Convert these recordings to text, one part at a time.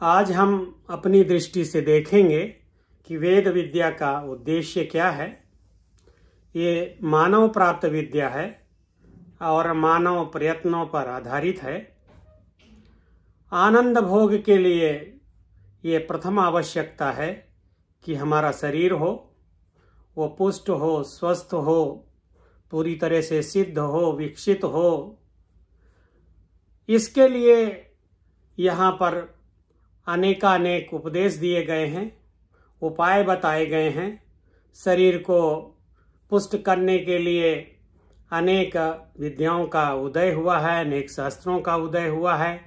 आज हम अपनी दृष्टि से देखेंगे कि वेद विद्या का उद्देश्य क्या है। ये मानव प्राप्त विद्या है और मानव प्रयत्नों पर आधारित है। आनंद भोग के लिए ये प्रथम आवश्यकता है कि हमारा शरीर हो, वो पुष्ट हो, स्वस्थ हो, पूरी तरह से सिद्ध हो, विकसित हो। इसके लिए यहाँ पर अनेकानेक उपदेश दिए गए हैं, उपाय बताए गए हैं। शरीर को पुष्ट करने के लिए अनेक विद्याओं का उदय हुआ है, अनेक शास्त्रों का उदय हुआ है।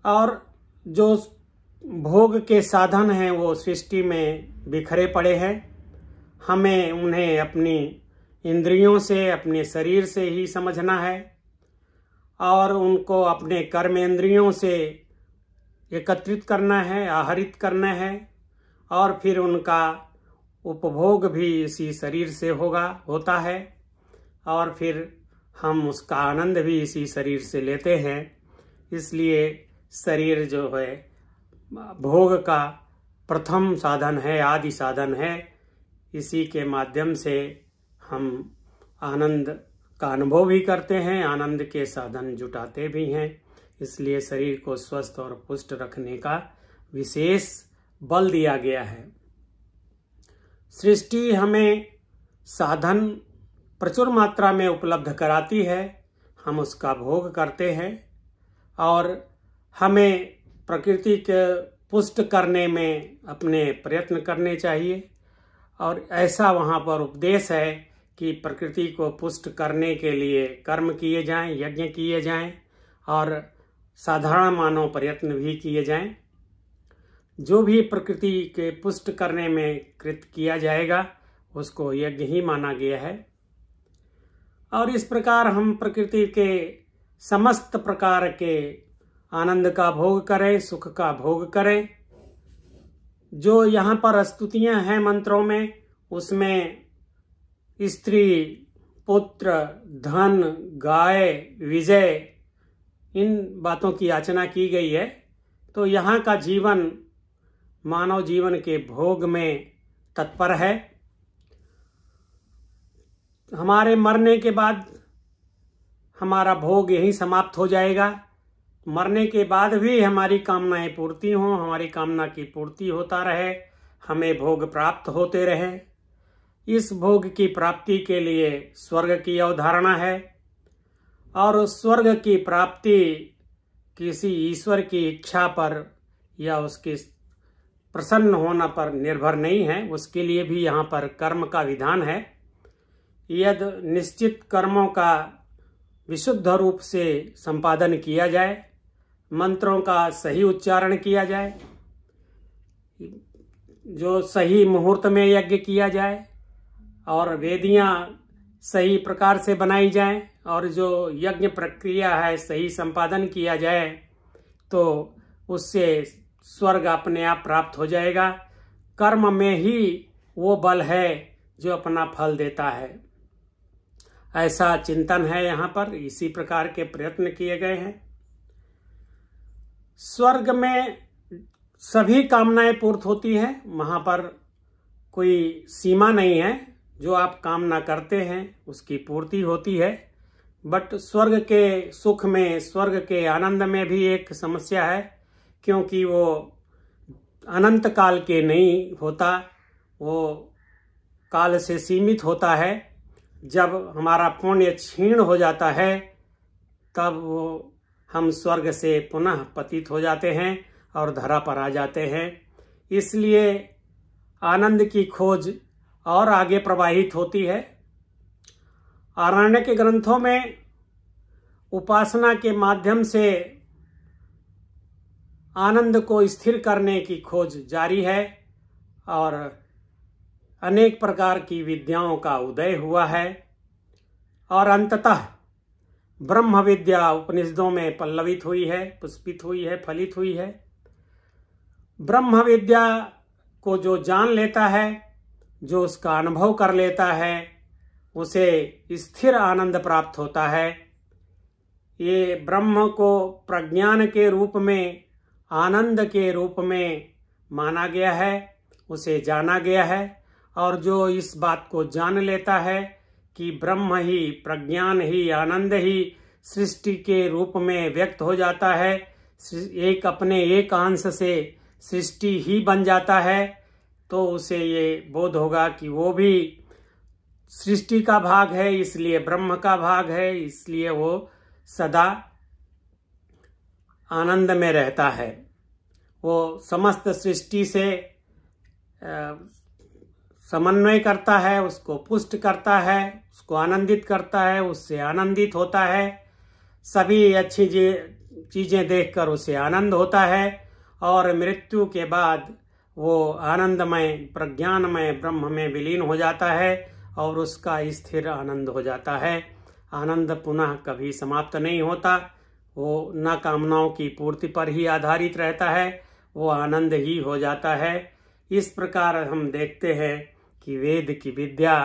और जो भोग के साधन हैं वो सृष्टि में बिखरे पड़े हैं। हमें उन्हें अपनी इंद्रियों से, अपने शरीर से ही समझना है और उनको अपने कर्मेंद्रियों से एकत्रित करना है, आहरित करना है और फिर उनका उपभोग भी इसी शरीर से होता है और फिर हम उसका आनंद भी इसी शरीर से लेते हैं। इसलिए शरीर जो है भोग का प्रथम साधन है, आदि साधन है। इसी के माध्यम से हम आनंद का अनुभव भी करते हैं, आनंद के साधन जुटाते भी हैं। इसलिए शरीर को स्वस्थ और पुष्ट रखने का विशेष बल दिया गया है। सृष्टि हमें साधन प्रचुर मात्रा में उपलब्ध कराती है, हम उसका भोग करते हैं और हमें प्रकृति के पुष्ट करने में अपने प्रयत्न करने चाहिए। और ऐसा वहाँ पर उपदेश है कि प्रकृति को पुष्ट करने के लिए कर्म किए जाएं, यज्ञ किए जाएं और साधारण मानव प्रयत्न भी किए जाएं। जो भी प्रकृति के पुष्ट करने में कृत किया जाएगा उसको यज्ञ ही माना गया है। और इस प्रकार हम प्रकृति के समस्त प्रकार के आनंद का भोग करें, सुख का भोग करें। जो यहाँ पर स्तुतियां हैं मंत्रों में, उसमें स्त्री, पुत्र, धन, गाय, विजय, इन बातों की याचना की गई है। तो यहाँ का जीवन मानव जीवन के भोग में तत्पर है। हमारे मरने के बाद हमारा भोग यहीं समाप्त हो जाएगा। मरने के बाद भी हमारी कामनाएं पूर्ति हों, हमारी कामना की पूर्ति होता रहे, हमें भोग प्राप्त होते रहे। इस भोग की प्राप्ति के लिए स्वर्ग की अवधारणा है और उस स्वर्ग की प्राप्ति किसी ईश्वर की इच्छा पर या उसके प्रसन्न होना पर निर्भर नहीं है। उसके लिए भी यहाँ पर कर्म का विधान है। यदि निश्चित कर्मों का विशुद्ध रूप से संपादन किया जाए, मंत्रों का सही उच्चारण किया जाए, जो सही मुहूर्त में यज्ञ किया जाए और वेदियां सही प्रकार से बनाई जाएं और जो यज्ञ प्रक्रिया है सही संपादन किया जाए तो उससे स्वर्ग अपने आप प्राप्त हो जाएगा। कर्म में ही वो बल है जो अपना फल देता है। ऐसा चिंतन है यहाँ पर, इसी प्रकार के प्रयत्न किए गए हैं। स्वर्ग में सभी कामनाएं पूर्त होती हैं, वहां पर कोई सीमा नहीं है। जो आप कामना करते हैं उसकी पूर्ति होती है। बट स्वर्ग के सुख में, स्वर्ग के आनंद में भी एक समस्या है, क्योंकि वो अनंत काल के नहीं होता, वो काल से सीमित होता है। जब हमारा पुण्य क्षीण हो जाता है तब वो हम स्वर्ग से पुनः पतित हो जाते हैं और धरा पर आ जाते हैं। इसलिए आनंद की खोज और आगे प्रवाहित होती है। आरण्य के ग्रंथों में उपासना के माध्यम से आनंद को स्थिर करने की खोज जारी है और अनेक प्रकार की विद्याओं का उदय हुआ है और अंततः ब्रह्म विद्या उपनिषदों में पल्लवित हुई है, पुष्पित हुई है, फलित हुई है। ब्रह्म विद्या को जो जान लेता है, जो उसका अनुभव कर लेता है, उसे स्थिर आनंद प्राप्त होता है। ये ब्रह्म को प्रज्ञान के रूप में, आनंद के रूप में माना गया है, उसे जाना गया है। और जो इस बात को जान लेता है कि ब्रह्म ही, प्रज्ञान ही, आनंद ही सृष्टि के रूप में व्यक्त हो जाता है, एक अपने एक अंश से सृष्टि ही बन जाता है, तो उसे ये बोध होगा कि वो भी सृष्टि का भाग है, इसलिए ब्रह्म का भाग है, इसलिए वो सदा आनंद में रहता है। वो समस्त सृष्टि से समन्वय करता है, उसको पुष्ट करता है, उसको आनंदित करता है, उससे आनंदित होता है। सभी अच्छी चीजें देखकर उसे आनंद होता है और मृत्यु के बाद वो आनंदमय, प्रज्ञानमय ब्रह्म में विलीन हो जाता है और उसका स्थिर आनंद हो जाता है। आनंद पुनः कभी समाप्त नहीं होता, वो न कामनाओं की पूर्ति पर ही आधारित रहता है, वो आनंद ही हो जाता है। इस प्रकार हम देखते हैं कि वेद की विद्या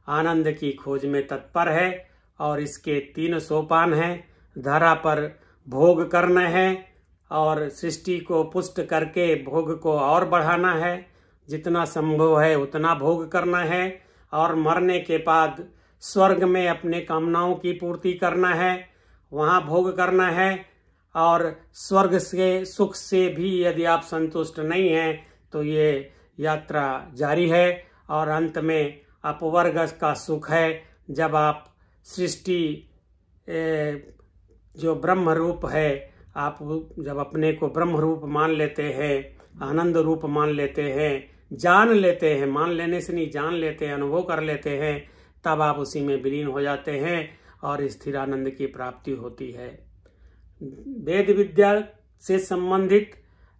आनंद की खोज में तत्पर है और इसके 3 सोपान हैं। धरा पर भोग करना है और सृष्टि को पुष्ट करके भोग को और बढ़ाना है, जितना संभव है उतना भोग करना है। और मरने के बाद स्वर्ग में अपने कामनाओं की पूर्ति करना है, वहाँ भोग करना है। और स्वर्ग से सुख से भी यदि आप संतुष्ट नहीं हैं तो ये यात्रा जारी है और अंत में अपवर्ग का सुख है, जब आप सृष्टि जो ब्रह्म रूप है, आप जब अपने को ब्रह्म रूप मान लेते हैं, आनंद रूप मान लेते हैं, जान लेते हैं, मान लेने से नहीं, जान लेते हैं, अनुभव कर लेते हैं, तब आप उसी में विलीन हो जाते हैं और स्थिर आनंद की प्राप्ति होती है। वेद विद्या से संबंधित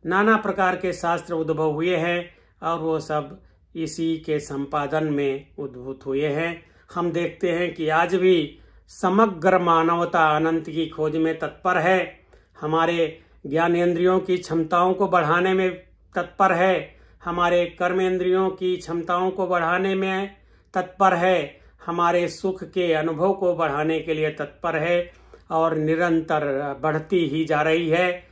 नाना प्रकार के शास्त्र उद्भव हुए हैं और वो सब इसी के संपादन में उद्भूत हुए हैं। हम देखते हैं कि आज भी समग्र मानवता अनंत की खोज में तत्पर है, हमारे ज्ञानेंद्रियों की क्षमताओं को बढ़ाने में तत्पर है, हमारे कर्मेंद्रियों की क्षमताओं को बढ़ाने में तत्पर है, हमारे सुख के अनुभव को बढ़ाने के लिए तत्पर है और निरंतर बढ़ती ही जा रही है।